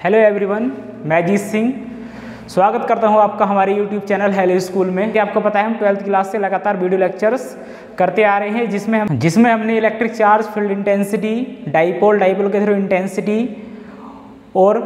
Hello everyone, मैं अजीत सिंह स्वागत करता हूं आपका हमारे यूट्यूब चैनल हेलो स्कूल में। कि आपको पता है हम 12th क्लास से लगातार वीडियो लेक्चर्स करते आ रहे हैं जिसमें हमने electric charge, field intensity, dipole के थ्रू इंटेंसिटी और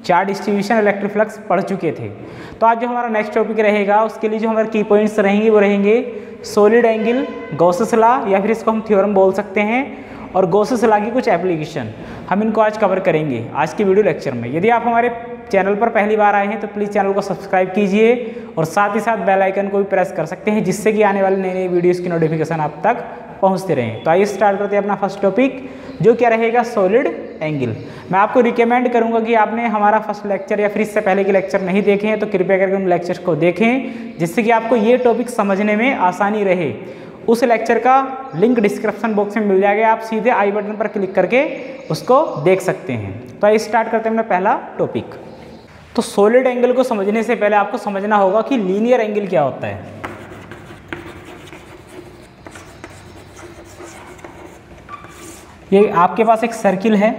चार्ज डिस्ट्रीब्यूशन, इलेक्ट्रिक फ्लक्स पढ़ चुके थे। तो आज जो हमारा नेक्स्ट टॉपिक रहेगा उसके लिए जो हमारे की पॉइंट्स रहेंगे वो रहेंगे सॉलिड एंगल, गॉसेस लॉ या फिर इसको हम थ्योरम बोल सकते हैं, और गॉसेस लॉ की कुछ एप्लीकेशन हम इनको आज कवर करेंगे आज की वीडियो लेक्चर में। यदि आप हमारे चैनल पर पहली बार आए हैं तो प्लीज़ चैनल को सब्सक्राइब कीजिए और साथ ही साथ बेल आइकन को भी प्रेस कर सकते हैं जिससे कि आने वाले नई नई वीडियोस की नोटिफिकेशन आप तक पहुंचते रहें। तो आइए स्टार्ट करते हैं अपना फर्स्ट टॉपिक, जो क्या रहेगा सॉलिड एंगल। मैं आपको रिकमेंड करूंगा कि आपने हमारा फर्स्ट लेक्चर या फिर इससे पहले के लेक्चर नहीं देखे हैं तो कृपया करके उन लेक्चर्स को देखें जिससे कि आपको ये टॉपिक समझने में आसानी रहे। उस लेक्चर का लिंक डिस्क्रिप्शन बॉक्स में मिल जाएगा, आप सीधे आई बटन पर क्लिक करके उसको देख सकते हैं। तो आइए स्टार्ट करते हैं अपना पहला टॉपिक। तो सॉलिड एंगल को समझने से पहले आपको समझना होगा कि लीनियर एंगल क्या होता है। ये आपके पास एक सर्किल है,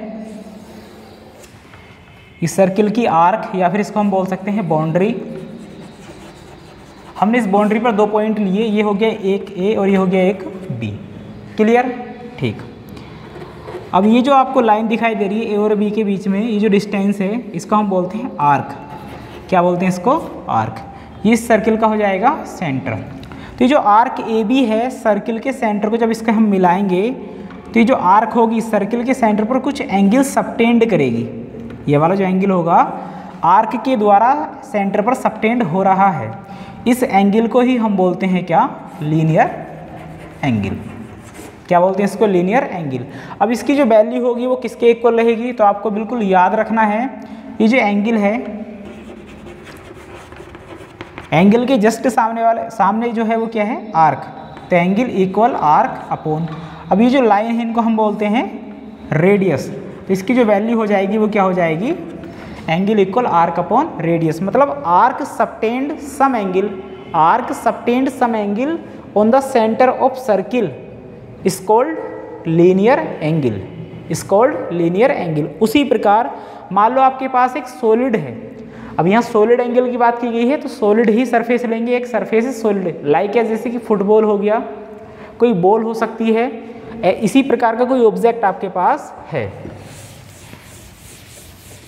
इस सर्किल की आर्क या फिर इसको हम बोल सकते हैं बाउंड्री। हमने इस बाउंड्री पर दो पॉइंट लिए, ये हो गया एक ए और ये हो गया एक बी। क्लियर? ठीक। अब ये जो आपको लाइन दिखाई दे रही है ए और बी के बीच में, ये जो डिस्टेंस है इसको हम बोलते हैं आर्क। क्या बोलते हैं इसको? आर्क। ये इस सर्किल का हो जाएगा सेंटर। तो ये जो आर्क ए बी है, सर्किल के सेंटर को जब इसका हम मिलाएंगे तो ये जो आर्क होगी इस सर्किल के सेंटर पर कुछ एंगल सबटेंड करेगी। ये वाला जो एंगल होगा आर्क के द्वारा सेंटर पर सबटेंड हो रहा है, इस एंगल को ही हम बोलते हैं क्या? Linear angle. क्या बोलते हैं इसको? Linear angle. अब इसकी जो वैल्यू होगी वो किसके इक्वल रहेगी? तो आपको बिल्कुल याद रखना है, ये जो एंगल है, एंगल के जस्ट सामने जो है वो क्या है? आर्क। तो एंगल इक्वल आर्क अपॉन, अब ये जो लाइन है इनको हम बोलते हैं रेडियस। तो इसकी जो वैल्यू हो जाएगी वो क्या हो जाएगी? Angle equal arc upon radius. मतलब arc subtend some angle, arc subtend some angle on the centre of circle is called linear angle, is called linear angle. उसी प्रकार मान लो आपके पास एक सॉलिड है। अब यहाँ सॉलिड एंगल की बात की गई है तो सॉलिड ही सरफेस लेंगे, एक सरफेस है सॉलिड, लाइक जैसे कि फुटबॉल हो गया, कोई बॉल हो सकती है, इसी प्रकार का कोई ऑब्जेक्ट आपके पास है।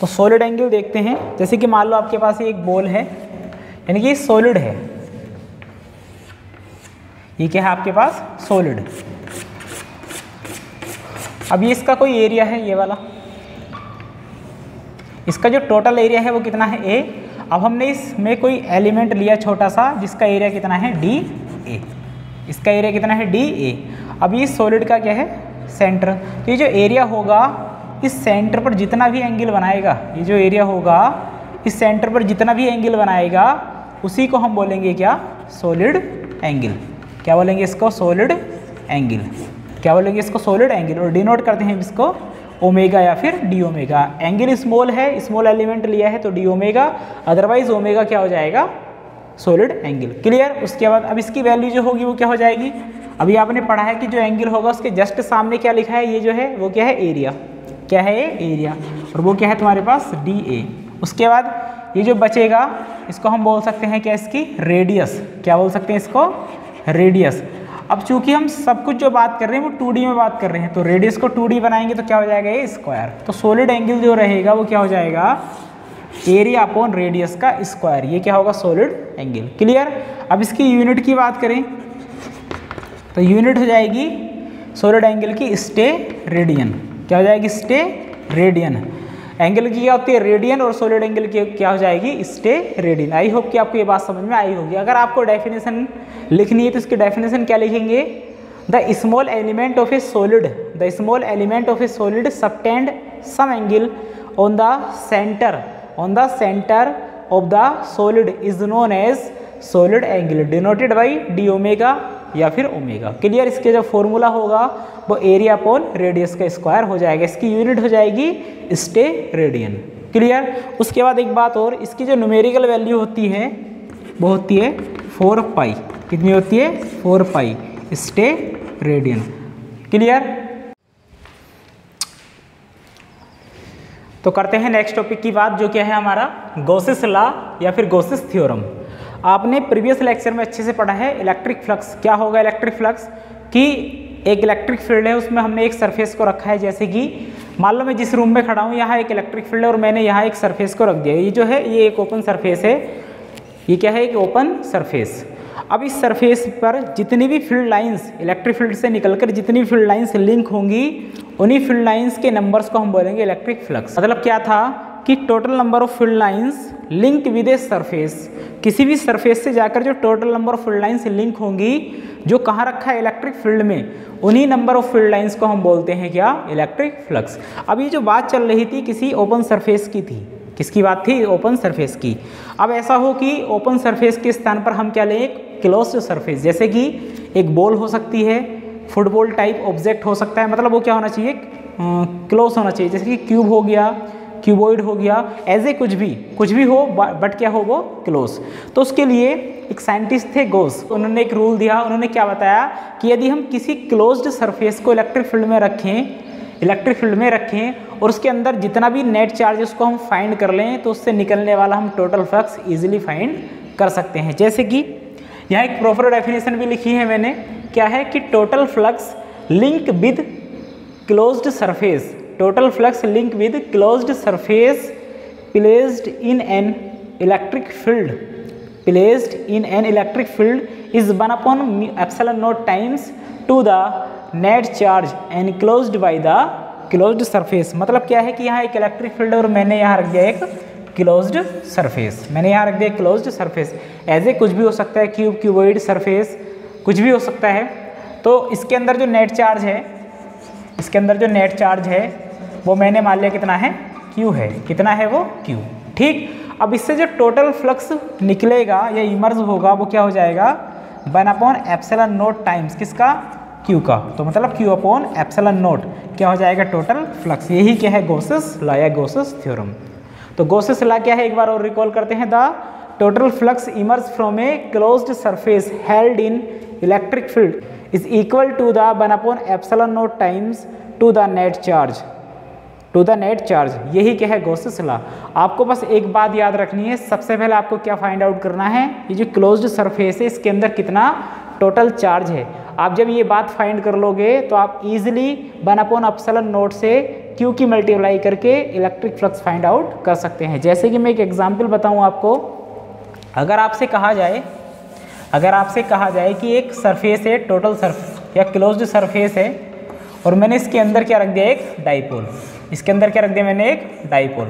तो सॉलिड एंगल देखते हैं, जैसे कि मान लो आपके पास एक बॉल है, यानी कि सॉलिड है, ये क्या है आपके पास? सॉलिड। अब ये इसका कोई एरिया है, ये वाला, इसका जो टोटल एरिया है वो कितना है? ए। अब हमने इसमें कोई एलिमेंट लिया छोटा सा जिसका एरिया कितना है? D A. इसका एरिया कितना है? D A. अब ये सॉलिड का क्या है? सेंटर। तो ये जो एरिया होगा इस सेंटर पर जितना भी एंगल बनाएगा, ये जो एरिया होगा इस सेंटर पर जितना भी एंगल बनाएगा उसी को हम बोलेंगे क्या? Solid angle. क्या बोलेंगे इसको? Solid angle. क्या बोलेंगे इसको? Solid angle. और डिनोट करते हैं इसको ओमेगा या फिर डी ओमेगा। एंगल स्मॉल है, स्मॉल एलिमेंट लिया है तो डी ओमेगा, अदरवाइज ओमेगा क्या हो जाएगा? Solid angle. क्लियर? उसके बाद अब इसकी वैल्यू जो होगी वो क्या हो जाएगी? अभी आपने पढ़ा है कि जो एंगल होगा उसके जस्ट सामने क्या लिखा है? ये जो है वो क्या है? एरिया। क्या है? एरिया। और वो क्या है तुम्हारे पास? D A. उसके बाद ये जो बचेगा इसको हम बोल सकते हैं क्या? इसकी रेडियस। क्या बोल सकते हैं इसको? रेडियस। अब चूंकि हम सब कुछ जो बात कर रहे हैं वो 2D में बात कर रहे हैं तो रेडियस को 2D बनाएंगे तो क्या हो जाएगा? ये स्क्वायर। तो सॉलिड एंगल जो रहेगा वो क्या हो जाएगा? एरिया अपॉन रेडियस का स्क्वायर। ये क्या होगा? Solid angle. क्लियर? अब इसकी यूनिट की बात करें तो यूनिट हो जाएगी सॉलिड एंगल की स्टे रेडियन। क्या हो जाएगी? Stay radian. एंगल की क्या होती है? रेडियन। और सॉलिड एंगल की क्या हो जाएगी? Stay radian. आई होप कि आपको ये बात समझ में आई होगी। अगर आपको डेफिनेशन लिखनी है तो इसकी डेफिनेशन क्या लिखेंगे? The small element of a solid, the small element of a solid subtend some angle on the centre, on the centre of the solid is known as solid angle, denoted by d omega या फिर omega. Clear? इसके जो formula होगा वो area upon radius का square हो जाएगा। इसकी यूनिट हो जाएगी स्टे रेडियन। क्लियर? उसके बाद एक बात और, इसकी जो न्यूमेरिकल वैल्यू होती है वो होती है 4 पाई। कितनी होती है? 4 पाई स्टे रेडियन। क्लियर? तो करते हैं नेक्स्ट टॉपिक की बात, जो क्या है हमारा गॉसेस लॉ या फिर गॉसेस थ्योरम। आपने प्रीवियस लेक्चर में अच्छे से पढ़ा है इलेक्ट्रिक फ्लक्स। क्या होगा इलेक्ट्रिक फ्लक्स? कि एक इलेक्ट्रिक फील्ड है, उसमें हमने एक सरफेस को रखा है। जैसे कि मान लो मैं जिस रूम में खड़ा हूँ, यहाँ एक इलेक्ट्रिक फील्ड है और मैंने यहाँ एक सरफेस को रख दिया। ये जो है ये एक ओपन सरफेस है। ये क्या है? एक ओपन सरफेस। अब इस सरफेस पर जितनी भी फील्ड लाइंस इलेक्ट्रिक फील्ड से निकलकर जितनी भी फील्ड लाइंस लिंक होंगी, उन्हीं फील्ड लाइंस के नंबर्स को हम बोलेंगे इलेक्ट्रिक फ्लक्स। मतलब क्या था कि total number of field lines link with a surface, किसी भी सरफेस से जाकर जो total number of field lines link होंगी, जो कहाँ रखा है इलेक्ट्रिक फील्ड में, उन्हीं नंबर ऑफ फील्ड लाइंस को हम बोलते हैं क्या? Electric flux. अब ये जो बात चल रही थी किसी ओपन सरफेस की थी। किसकी बात थी? ओपन सरफेस की। अब ऐसा हो कि ओपन सरफेस के स्थान पर हम क्या लें? एक क्लोज्ड सरफेस। जैसे कि एक बॉल हो सकती है, फुटबॉल टाइप ऑब्जेक्ट हो सकता है, मतलब वो क्या होना चाहिए? क्लोज होना चाहिए। जैसे कि क्यूब हो गया, क्यूबॉइड हो गया, ऐसे कुछ भी हो, बट क्या हो? वो क्लोज। तो उसके लिए एक साइंटिस्ट थे गोस, उन्होंने एक रूल दिया। उन्होंने क्या बताया कि यदि हम किसी क्लोज्ड सरफेस को इलेक्ट्रिक फील्ड में रखें और उसके अंदर जितना भी नेट चार्ज उसको हम फाइंड कर लें, तो उससे निकलने वाला हम टोटल फ्लक्स इजीली फाइंड कर सकते हैं। जैसे कि यहाँ एक प्रॉपर डेफिनेशन भी लिखी है मैंने। क्या है कि total flux link with closed surface, total flux link with closed surface placed in an electric field is 1/ε0 times to the net charge enclosed by the closed surface। मतलब क्या है कि यहाँ एक इलेक्ट्रिक फील्ड और मैंने यहाँ रख दिया एक क्लोज्ड सरफेस। ऐसे कुछ भी हो सकता है, क्यूब, क्यूबॉइड, सरफेस, कुछ भी हो सकता है। तो इसके अंदर जो नेट चार्ज है वो मैंने मान लिया कितना है? Q है। कितना है वो? Q। ठीक। अब इससे जो टोटल फ्लक्स निकलेगा या इमर्ज होगा वो क्या हो जाएगा? 1/ε0 टाइम्स किसका? Q का। तो मतलब Q/ε0 क्या हो जाएगा? Total flux. यही क्या है? गॉसेस लॉ या गॉसेस थ्योरम। तो गॉसेस लॉ क्या है? एक बार और रिकॉल करते हैं। The total flux emerge from a closed surface held in electric field is equal to the 1/ε0 times to the net charge. यही क्या है? Gauss's law. आपको बस एक बात याद रखनी है। सबसे पहले आपको क्या फाइंड आउट करना है? ये जो क्लोज्ड सरफेस है इसके अंदर कितना टोटल चार्ज है। आप जब ये बात फाइंड कर लोगे तो आप इजीली 1/ε0 से Q की मल्टीप्लाई करके इलेक्ट्रिक फ्लक्स फाइंड आउट कर सकते हैं। जैसे कि मैं एक एग्जांपल बताऊं आपको। अगर आपसे कहा जाए कि एक सरफेस है, टोटल सरफेस या क्लोज्ड सरफेस है, और मैंने इसके अंदर क्या रख दिया? एक डाइपोल। इसके अंदर क्या रख दिया मैंने? एक डाइपोल।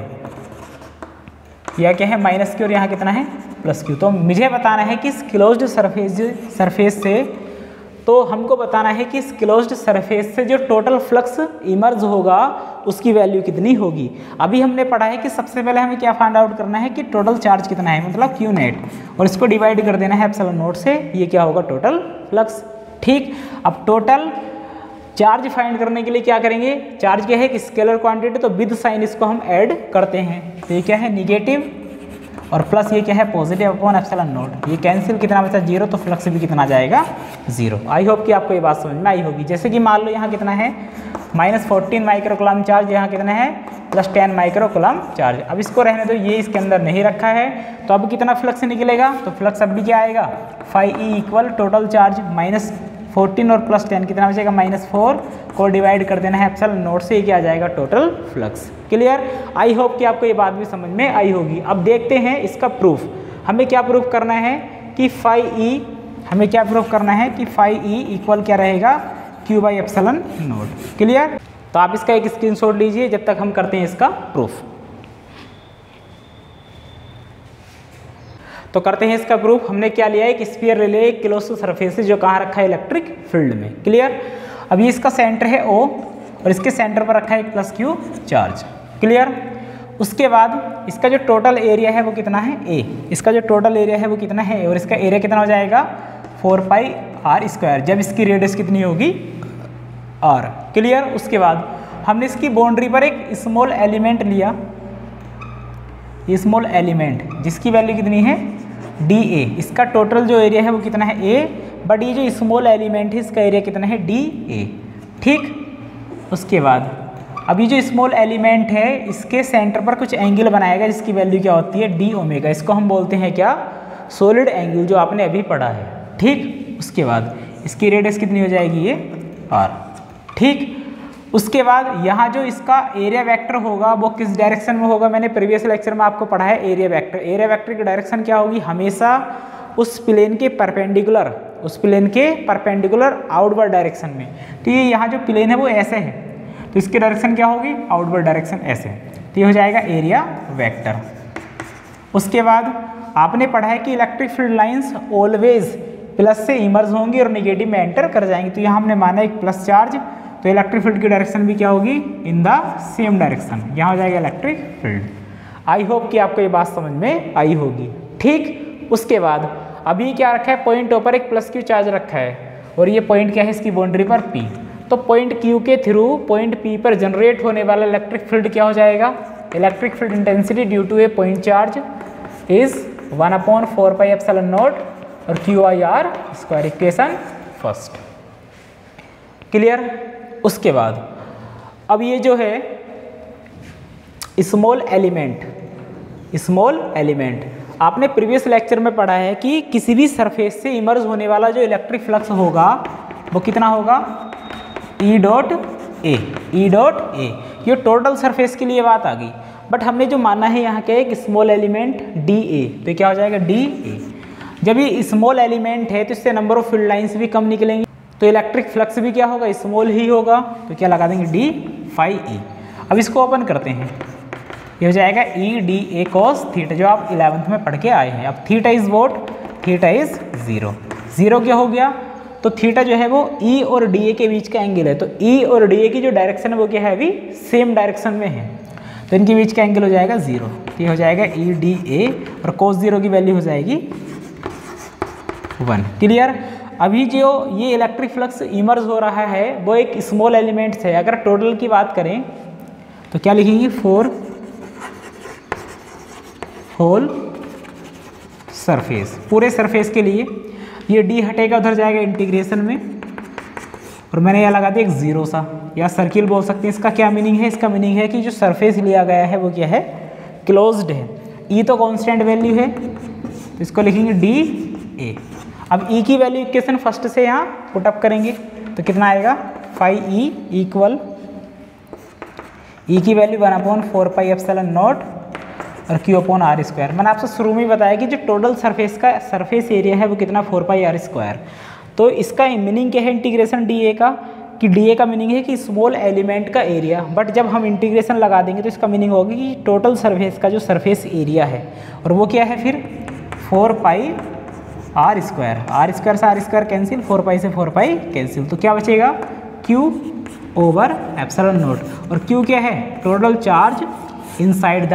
यह क्या है? -Q और यहाँ कितना है? +Q। तो मुझे बताना है कि इस क्लोज्ड सरफेस से, तो हमको बताना है कि इस क्लोज्ड सरफेस से जो टोटल फ्लक्स इमर्ज होगा उसकी वैल्यू कितनी होगी। अभी हमने पढ़ा है कि सबसे पहले हमें क्या फाइंड आउट करना है कि टोटल चार्ज कितना है, मतलब Q नेट, और इसको डिवाइड कर देना है ε0 से। ये क्या होगा? Total flux. ठीक। अब टोटल चार्ज फाइंड करने के लिए क्या करेंगे? चार्ज क्या है? कि स्केलर क्वांटिटी, तो विद साइन इसको हम ऐड करते हैं। तो ये क्या है? निगेटिव, और प्लस ये क्या है? पॉजिटिव/ε0। ये कैंसिल, कितना बचा? 0। तो फ्लक्स भी कितना जाएगा? 0। आई होप कि आपको ये बात समझ में आई होगी। जैसे कि मान लो यहाँ कितना है? -14 माइक्रोकूलम चार्ज, यहाँ कितना है? +10 माइक्रोकूलम चार्ज। अब इसको रहने दो, ये इसके अंदर नहीं रखा है। तो अब कितना फ्लक्स निकलेगा? तो फ्लक्स अब भी क्या आएगा? φE इक्वल टोटल चार्ज -14 और +10 कितना बचेगा? -4 को डिवाइड कर देना है ε0 से। क्या आ जाएगा? Total flux. Clear? I hope कि आपको ये बात भी समझ में आई होगी। अब देखते हैं इसका प्रूफ। हमें क्या प्रूफ करना है कि φE इक्वल क्या रहेगा? Q/ε0। क्लियर? तो आप इसका एक स्क्रीनशॉट लीजिए जब तक हम करते हैं इसका प्रूफ। तो करते हैं इसका प्रूफ। हमने क्या लिया है? एक स्फीयर ले लिया, एक क्लोज्ड सरफेस जो कहाँ रखा है? इलेक्ट्रिक फील्ड में। क्लियर? अब ये इसका सेंटर है O और इसके सेंटर पर रखा है एक +Q चार्ज। क्लियर? उसके बाद इसका जो टोटल एरिया है वो कितना है? A। इसका जो टोटल एरिया है वो कितना है? और इसका एरिया कितना हो जाएगा? 4πr², जब इसकी रेडियस कितनी होगी? R। क्लियर? उसके बाद हमने इसकी बाउंड्री पर एक स्मॉल एलिमेंट लिया, ये स्मॉल एलिमेंट जिसकी वैल्यू कितनी है? DA। इसका टोटल जो एरिया है वो कितना है? A, बट ये जो स्मॉल एलिमेंट है इसका एरिया कितना है? DA। ठीक। उसके बाद अभी जो स्मॉल एलिमेंट है इसके सेंटर पर कुछ एंगल बनाएगा जिसकी वैल्यू क्या होती है डी ओमेगा। इसको हम बोलते हैं क्या, सॉलिड एंगल, जो आपने अभी पढ़ा है। ठीक, उसके बाद इसकी रेडियस कितनी हो जाएगी, ये आर। ठीक, उसके बाद यहाँ जो इसका एरिया वेक्टर होगा वो किस डायरेक्शन में होगा, मैंने प्रीवियस लेक्चर में आपको पढ़ा है एरिया वेक्टर। एरिया वेक्टर की डायरेक्शन क्या होगी, हमेशा उस प्लेन के परपेंडिकुलर, उस प्लेन के परपेंडिकुलर आउटवर्ड डायरेक्शन में। तो ये यहाँ जो प्लेन है वो ऐसे है, तो इसकी डायरेक्शन क्या होगी, आउटवर्ड डायरेक्शन ऐसे। तो ये हो जाएगा एरिया वेक्टर। उसके बाद आपने पढ़ा है कि electric field lines always plus से इमर्ज होंगी और निगेटिव में एंटर कर जाएंगी। तो यहाँ हमने माना एक प्लस चार्ज, तो इलेक्ट्रिक फील्ड की डायरेक्शन भी क्या होगी, इन द सेम डायरेक्शन। यहाँ हो जाएगा इलेक्ट्रिक फील्ड। आई होप कि आपको ये बात समझ में आई होगी। ठीक, उसके बाद अभी क्या रखा है, पॉइंट ओ पर एक प्लस क्यू चार्ज रखा है और ये पॉइंट क्या है, इसकी बाउंड्री पर पी। तो पॉइंट क्यू के थ्रू पॉइंट पी पर जनरेट होने वाला इलेक्ट्रिक फील्ड क्या हो जाएगा, electric field intensity due to a point charge is 1/4πε0 और QIR square. Equation first clear. उसके बाद अब ये जो है स्मॉल एलिमेंट आपने प्रीवियस लेक्चर में पढ़ा है कि किसी भी सरफेस से इमर्ज होने वाला जो इलेक्ट्रिक फ्लक्स होगा वो कितना होगा, E डॉट ए। ये टोटल सरफेस के लिए बात आ गई, बट हमने जो माना है यहाँ के एक स्मॉल एलिमेंट DA, तो क्या हो जाएगा DA। जब ये स्मॉल एलिमेंट है तो इससे नंबर ऑफ फील्ड लाइंस भी कम निकलेंगे, तो इलेक्ट्रिक फ्लक्स भी क्या होगा, स्मॉल ही होगा। तो क्या लगा देंगे D phi E। अब इसको ओपन करते हैं, ये हो जाएगा EDA cos थीटा, जो आप 11th में पढ़ के आए हैं। अब theta is vote, theta is 0 क्या हो गया, तो थीटा जो है वो E और DA के बीच का एंगल है। तो E और DA की जो डायरेक्शन है वो क्या है, अभी सेम डायरेक्शन में है, तो इनके बीच का एंगल हो जाएगा 0। तो ये हो जाएगा EDA और cos 0 की वैल्यू हो जाएगी 1। क्लियर। अभी जो ये इलेक्ट्रिक फ्लक्स इमर्ज हो रहा है वो एक स्मॉल एलिमेंट से, अगर टोटल की बात करें तो क्या लिखेंगे, 4 होल सरफेस, पूरे सरफेस के लिए। ये D हटेगा, उधर जाएगा इंटीग्रेशन में, और मैंने यह लगा दिया एक 0 सा, या सर्किल बोल सकते हैं। इसका क्या मीनिंग है, इसका मीनिंग है कि जो सरफेस लिया गया है वो क्या है, क्लोज्ड है। E तो कांस्टेंट वैल्यू है, तो इसको लिखेंगे DA। अब E की वैल्यू इक्वेशन फर्स्ट से यहाँ पुटअप करेंगे तो कितना आएगा, phi E इक्वल E की वैल्यू 1/4πε0 और Q/r²। मैंने आपसे शुरू में बताया कि जो टोटल सरफेस एरिया है वो कितना, 4πr²। तो इसका मीनिंग क्या है इंटीग्रेशन DA का, कि DA का मीनिंग है कि स्मॉल एलिमेंट का एरिया, बट जब हम इंटीग्रेशन लगा देंगे तो इसका मीनिंग होगा कि टोटल सरफेस का जो सरफेस एरिया है, और वो क्या है फिर 4πr²। r² से r² कैंसिल, 4π से 4π कैंसिल, तो क्या बचेगा, Q/ε0। और Q क्या है, total charge inside the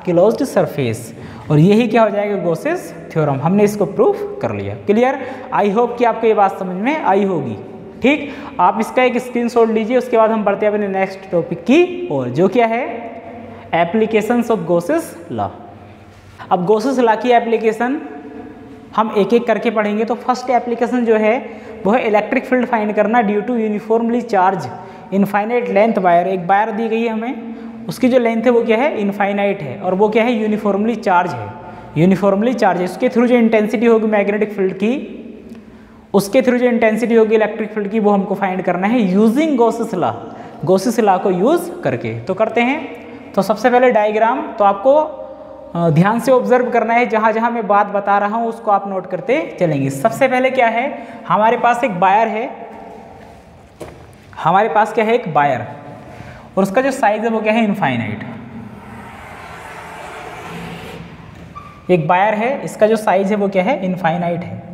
closed surface, और यही क्या हो जाएगा, गॉसेस थ्योरम। हमने इसको प्रूफ कर लिया। क्लियर। आई होप कि आपको ये बात समझ में आई होगी। ठीक, आप इसका एक स्क्रीनशॉट लीजिए, उसके बाद हम बढ़ते हैं अपने नेक्स्ट टॉपिक की ओर, जो क्या है एप्लीकेशंस ऑफ गॉसेस लॉ। अब गॉसेस लॉ की एप्लीकेशन हम एक एक करके पढ़ेंगे। तो फर्स्ट एप्लीकेशन जो है वो है इलेक्ट्रिक फील्ड फाइंड करना due to uniformly charge infinite length wire. एक वायर दी गई है हमें, उसकी जो लेंथ है वो क्या है, इनफाइनाइट है, और वो क्या है, यूनिफॉर्मली चार्ज है। यूनिफॉर्मली चार्ज है, उसके थ्रू जो इंटेंसिटी होगी मैग्नेटिक फील्ड की, उसके थ्रू जो इंटेंसिटी होगी इलेक्ट्रिक फील्ड की, वो हमको फाइंड करना है using Gauss's law, Gauss's law को यूज करके। तो करते हैं। तो सबसे पहले डायग्राम तो आपको ध्यान से ऑब्जर्व करना है, जहाँ जहाँ मैं बात बता रहा हूँ उसको आप नोट करते चलेंगे। सबसे पहले क्या है, हमारे पास एक वायर है, हमारे पास क्या है, एक वायर, और उसका जो साइज है वो क्या है, इनफाइनाइट। एक वायर है, इसका जो साइज है वो क्या है, इनफाइनाइट है।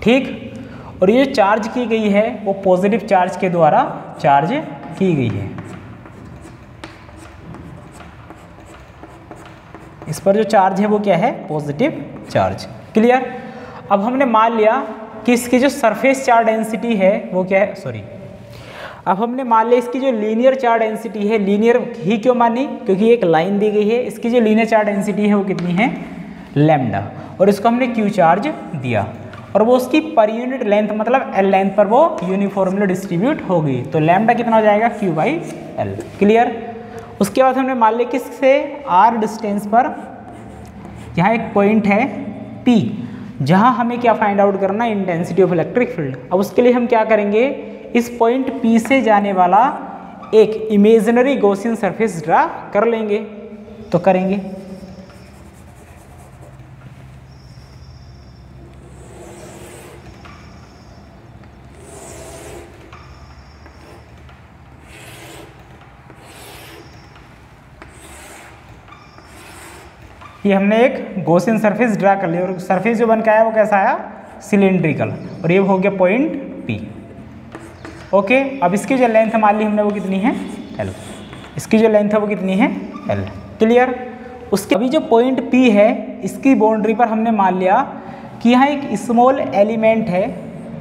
ठीक, और ये चार्ज की गई है वो पॉजिटिव चार्ज के द्वारा चार्ज की गई है। इस पर जो चार्ज है वो क्या है, पॉजिटिव चार्ज। क्लियर। अब हमने मान लिया कि इसकी जो सरफेस चार्ज डेंसिटी है वो क्या है, अब हमने मान लिया इसकी जो लीनियर चार्ज डेंसिटी है, लीनियर ही क्यों मानी, क्योंकि एक लाइन दी गई है, इसकी जो लीनियर चार्ज डेंसिटी है वो कितनी है, लैम्डा, और इसको हमने क्यू चार्ज दिया, और वो उसकी पर यूनिट लेंथ मतलब एल लेंथ पर वो यूनिफॉर्मली डिस्ट्रीब्यूट होगी, तो लैम्डा कितना हो जाएगा, क्यू बाई एल। क्लियर। उसके बाद हमने मान लिया किससे, आर डिस्टेंस पर यहाँ एक पॉइंट है P, जहाँ हमें क्या फाइंड आउट करना, इंटेंसिटी ऑफ इलेक्ट्रिक फील्ड। अब उसके लिए हम क्या करेंगे, इस पॉइंट P से जाने वाला एक इमेजिनरी गॉसियन सरफेस ड्रा कर लेंगे, तो करेंगे। ये हमने एक गॉसियन सरफेस ड्रा कर लिया, और सरफेस जो बन के आया वो कैसा आया, सिलेंड्रिकल, और ये हो गया पॉइंट P। ओके, अब इसकी जो लेंथ मान ली हमने वो कितनी है, L। इसकी जो लेंथ है वो कितनी है, L। क्लियर। उसके अभी जो पॉइंट P है, इसकी बाउंड्री पर हमने मान लिया कि यहाँ एक स्मॉल एलिमेंट है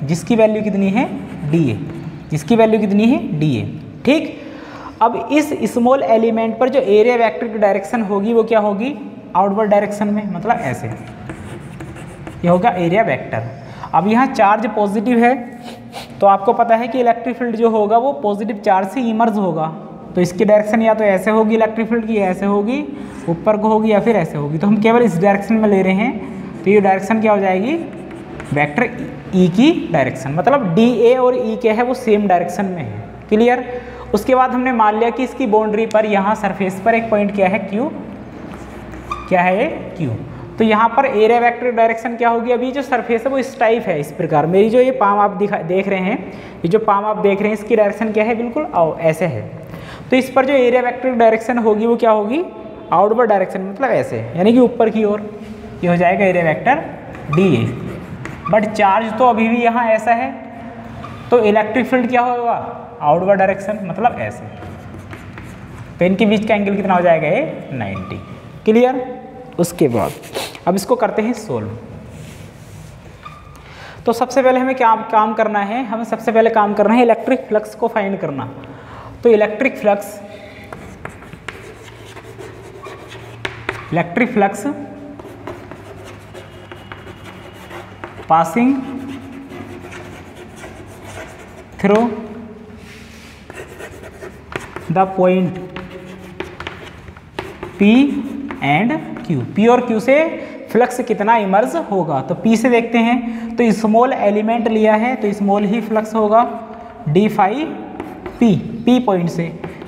जिसकी वैल्यू कितनी है, dA, जिसकी वैल्यू कितनी है, dA। ठीक। अब इस स्मॉल एलिमेंट पर जो एरिया वेक्टर की डायरेक्शन होगी वो क्या होगी, आउटवर्ड डायरेक्शन में, मतलब ऐसे, ये होगा एरिया वेक्टर। अब यहाँ चार्ज पॉजिटिव है, तो आपको पता है कि इलेक्ट्रिक फील्ड जो होगा वो पॉजिटिव चार्ज से इमर्ज होगा, तो इसकी डायरेक्शन या तो ऐसे होगी इलेक्ट्रिक फील्ड की, ऐसे होगी, ऊपर को होगी, या फिर ऐसे होगी। तो हम केवल इस डायरेक्शन में ले रहे हैं, तो ये डायरेक्शन क्या हो जाएगी, वेक्टर E की डायरेक्शन, मतलब DA और E क्या है वो सेम डायरेक्शन में है। क्लियर। उसके बाद हमने मान लिया कि इसकी बाउंड्री पर यहाँ सरफेस पर एक पॉइंट क्या है, Q, क्या है Q। तो यहाँ पर एरिया वेक्टर डायरेक्शन क्या होगी, अभी जो सरफेस है वो इस टाइप है, इस प्रकार। मेरी जो ये पाम आप देख रहे हैं, ये जो पाम आप देख रहे हैं, इसकी डायरेक्शन क्या है, बिल्कुल ऐसे है। तो इस पर जो एरिया वेक्टर डायरेक्शन होगी वो क्या होगी, आउटवर्ड डायरेक्शन, मतलब ऐसे, यानी कि ऊपर की ओर। ये हो जाएगा area vector DA। But charge तो अभी भी यहाँ ऐसा है, तो इलेक्ट्रिक फील्ड क्या होगा, आउटवर्ड डायरेक्शन, मतलब ऐसे। तो इनके बीच का एंगल कितना हो जाएगा, ये 90। क्लियर। उसके बाद अब इसको करते हैं सोल्व। तो सबसे पहले हमें क्या काम करना है, हमें सबसे पहले काम करना है इलेक्ट्रिक फ्लक्स को फाइंड करना। तो electric flux passing through the point P and Q। P और Q से फ्लक्स कितना इमर्ज होगा, तो P से देखते हैं, तो स्मॉल एलिमेंट लिया है तो स्मॉल ही फ्लक्स होगा, d फाई P पॉइंट से।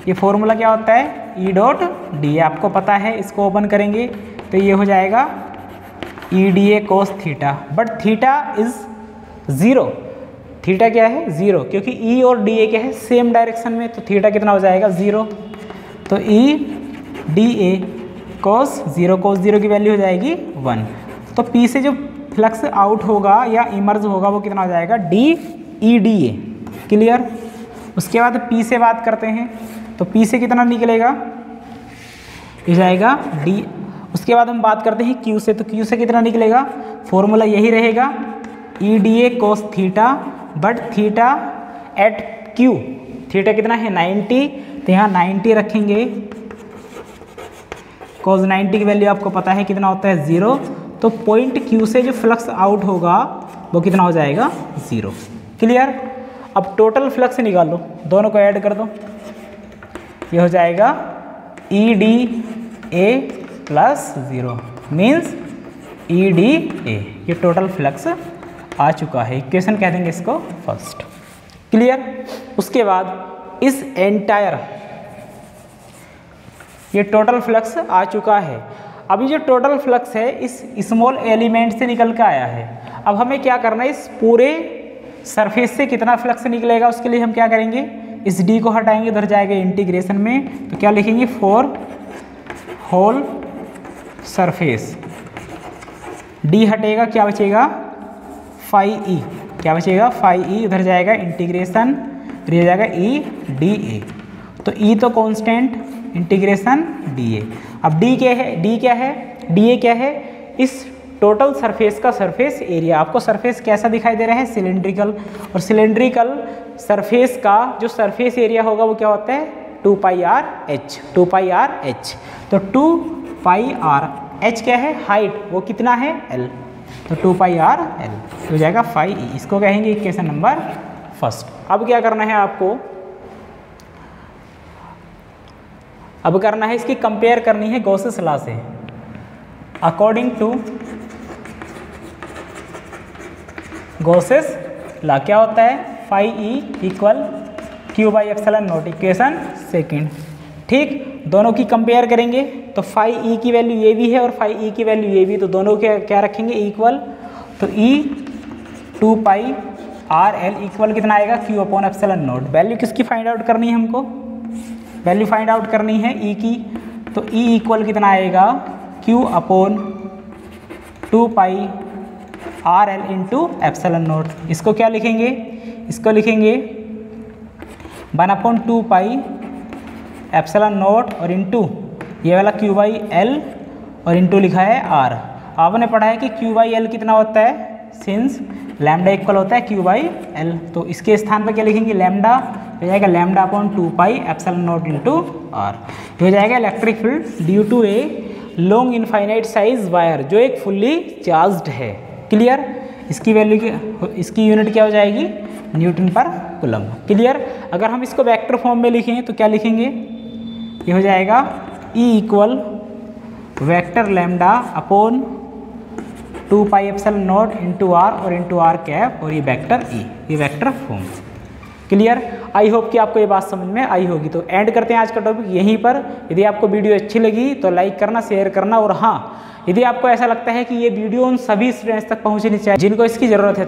ये फॉर्मूला क्या होता है, E डॉट डी, आपको पता है। इसको ओपन करेंगे तो ये हो जाएगा EDA cos theta, but theta is 0। Theta क्या है, 0, क्योंकि E और DA क्या है, सेम डायरेक्शन में, तो थीटा कितना हो जाएगा, 0। तो EDA cos 0 की वैल्यू हो जाएगी 1। तो P से जो फ्लक्स आउट होगा या इमर्ज होगा वो कितना हो जाएगा, EDA। क्लियर। उसके बाद P से बात करते हैं, तो P से कितना निकलेगा, ये जाएगा D। उसके बाद हम बात करते हैं Q से, तो Q से कितना निकलेगा, फॉर्मूला यही रहेगा, EDA cos theta, but theta at Q, theta कितना है 90, तो यहाँ 90 रखेंगे। cos 90 की वैल्यू आपको पता है कितना होता है, 0। तो पॉइंट Q से जो फ्लक्स आउट होगा वो कितना हो जाएगा, 0। क्लियर। अब टोटल फ्लक्स निकालो, दोनों को ऐड कर दो, ये हो जाएगा EDA प्लस 0 मीन्स EDA। ये टोटल फ्लक्स आ चुका है, इक्वेशन कह देंगे इसको फर्स्ट। क्लियर। उसके बाद इस एंटायर, ये टोटल फ्लक्स आ चुका है। अभी जो टोटल फ्लक्स है इस स्मॉल एलिमेंट से निकल कर आया है। अब हमें क्या करना है, इस पूरे सरफेस से कितना फ्लक्स निकलेगा, उसके लिए हम क्या करेंगे, इस D को हटाएंगे, उधर जाएगा इंटीग्रेशन में, तो क्या लिखेंगे, फॉर होल सरफेस। D हटेगा, क्या बचेगा, फाई E, क्या बचेगा, फाई E, उधर जाएगा इंटीग्रेशन, ये जाएगा EDA। तो E तो कांस्टेंट, इंटीग्रेशन DA। अब D क्या है, DA क्या है, इस टोटल सरफेस का सरफेस एरिया। आपको सरफेस कैसा दिखाई दे रहा है? सिलेंड्रिकल। और सिलेंड्रिकल सरफेस का जो सरफेस एरिया होगा वो क्या होता है? 2 पाई आर एच। 2 पाई आर एच। तो 2 पाई आर एच क्या है? हाइट। वो कितना है? एल। तो 2 पाई आर एल हो जाएगा 5e। इसको कहेंगे इक्वेशन नंबर फर्स्ट। अब क्या करना है आपको? अब करना है इसकी कंपेयर करनी है गॉसेस लॉ से। अकॉर्डिंग टू गॉसेस लॉ क्या होता है? 5e equal q by epsilon not. Equation second. ठीक, दोनों की कंपेयर करेंगे तो 5e की वैल्यू ये भी है और 5e की वैल्यू ये भी, तो दोनों के क्या रखेंगे? इक्वल। तो e 2 पाई आर एल इक्वल कितना आएगा? q upon epsilon not. Value किसकी फाइंड आउट करनी है हमको? वैल्यू फाइंड आउट करनी है e की। तो e इक्वल कितना आएगा? q upon 2 pi R L into epsilon not. इसको क्या लिखेंगे? इसको लिखेंगे 1/2 पाई एप्सिलॉन नॉट और इंटू ये वाला q बाई एल और इंटू लिखा है r। आपने पढ़ा है कि q बाई एल कितना होता है? सिंस लैम्डा इक्वल होता है q बाई एल। तो इसके स्थान पर क्या लिखेंगे? लैम्डा हो जाएगा lambda upon 2 pi epsilon naught into r। हो जाएगा electric field due to a long infinite size wire जो एक फुल्ली चार्ज्ड है। क्लियर? इसकी वैल्यू इसकी यूनिट क्या हो जाएगी? न्यूटन पर कूलम। क्लियर? अगर हम इसको वेक्टर फॉर्म में लिखें तो क्या लिखेंगे? ये हो जाएगा E equal vector lambda upon 2 pi epsilon naught into r और इंटू आर कैप और ये वेक्टर E, ये vector form. Clear? I hope कि आपको ये बात समझ में आई होगी। तो एंड करते हैं आज का टॉपिक यहीं पर। यदि आपको वीडियो अच्छी लगी तो लाइक करना, शेयर करना, और हाँ, यदि आपको ऐसा लगता है कि ये वीडियो उन सभी स्टूडेंट्स तक पहुँचनी चाहिए जिनको इसकी ज़रूरत है